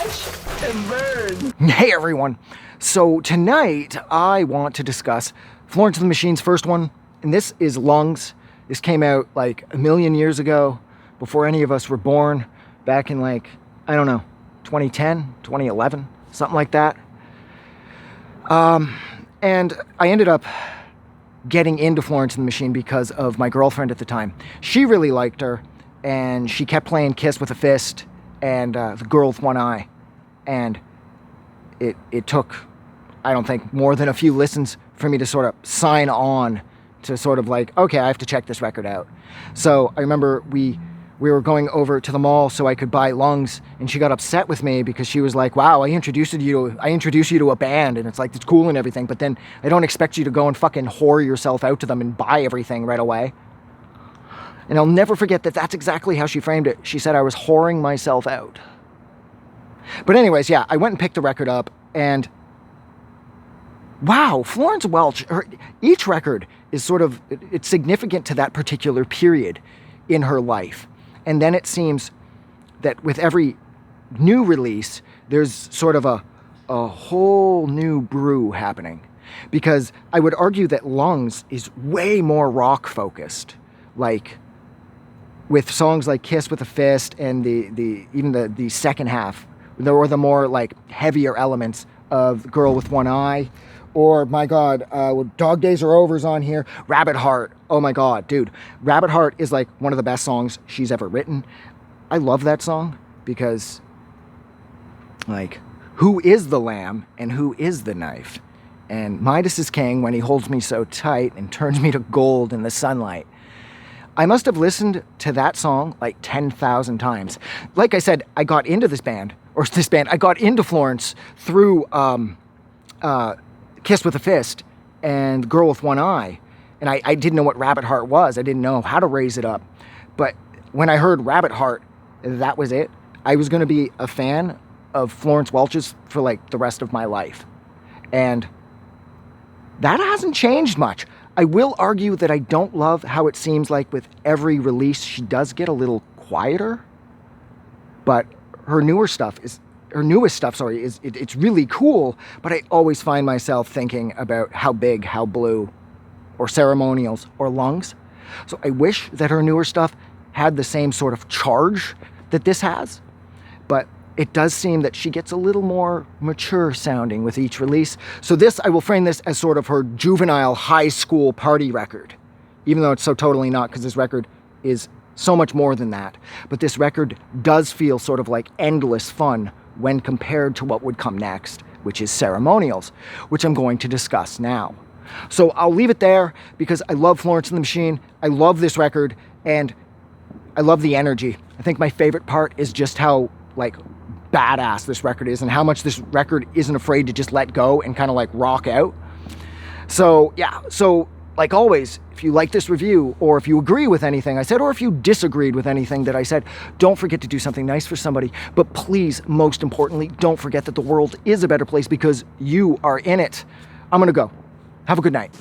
Watch and burn. Hey everyone. So tonight I want to discuss Florence and the Machine's first one, and this is Lungs. This came out like a million years ago, before any of us were born, back in like, I don't know, 2010, 2011, something like that. And I ended up getting into Florence and the Machine because of my girlfriend at the time. She really liked her, and she kept playing Kiss with a Fist and The Girl with One Eye. And it took, I don't think, more than a few listens for me to sort of sign on to sort of like, okay, I have to check this record out. So I remember we were going over to the mall so I could buy Lungs, and she got upset with me because she was like, wow, I introduced you to a band, and it's like, it's cool and everything, but then I don't expect you to go and fucking whore yourself out to them and buy everything right away. And I'll never forget that that's exactly how she framed it. She said I was whoring myself out. But anyways, yeah, I went and picked the record up, and wow, Florence Welch, each record is sort of, it's significant to that particular period in her life. And then it seems that with every new release, there's sort of a whole new brew happening. Because I would argue that Lungs is way more rock focused. Like, with songs like Kiss with a Fist and even the second half, there were the more like heavier elements of Girl with One Eye, or my God, Dog Days Are Over's on here. Rabbit Heart, oh my God, dude. Rabbit Heart is like one of the best songs she's ever written. I love that song because, like, who is the lamb and who is the knife? And Midas is king when he holds me so tight and turns me to gold in the sunlight. I must have listened to that song like 10,000 times. Like I said, I got into I got into Florence through Kiss with a Fist and Girl with One Eye. And I didn't know what Rabbit Heart was. I didn't know how to raise it up. But when I heard Rabbit Heart, that was it. I was going to be a fan of Florence Welch's for like the rest of my life. And that hasn't changed much. I will argue that I don't love how it seems like with every release she does get a little quieter. But her newest stuff is it's really cool, but I always find myself thinking about How Big, How Blue, or Ceremonials, or Lungs. So I wish that her newer stuff had the same sort of charge that this has, but it does seem that she gets a little more mature sounding with each release. So this, I will frame this as sort of her juvenile high school party record, even though it's so totally not, because this record is so much more than that. But this record does feel sort of like endless fun when compared to what would come next, which is Ceremonials, which I'm going to discuss now. So I'll leave it there because I love Florence and the Machine. I love this record, and I love the energy. I think my favorite part is just how like badass this record is and how much this record isn't afraid to just let go and kind of like rock out. So yeah, so like always, if you like this review, or if you agree with anything I said, or if you disagreed with anything that I said, don't forget to do something nice for somebody. But please, most importantly, don't forget that the world is a better place because you are in it. I'm gonna go. Have a good night.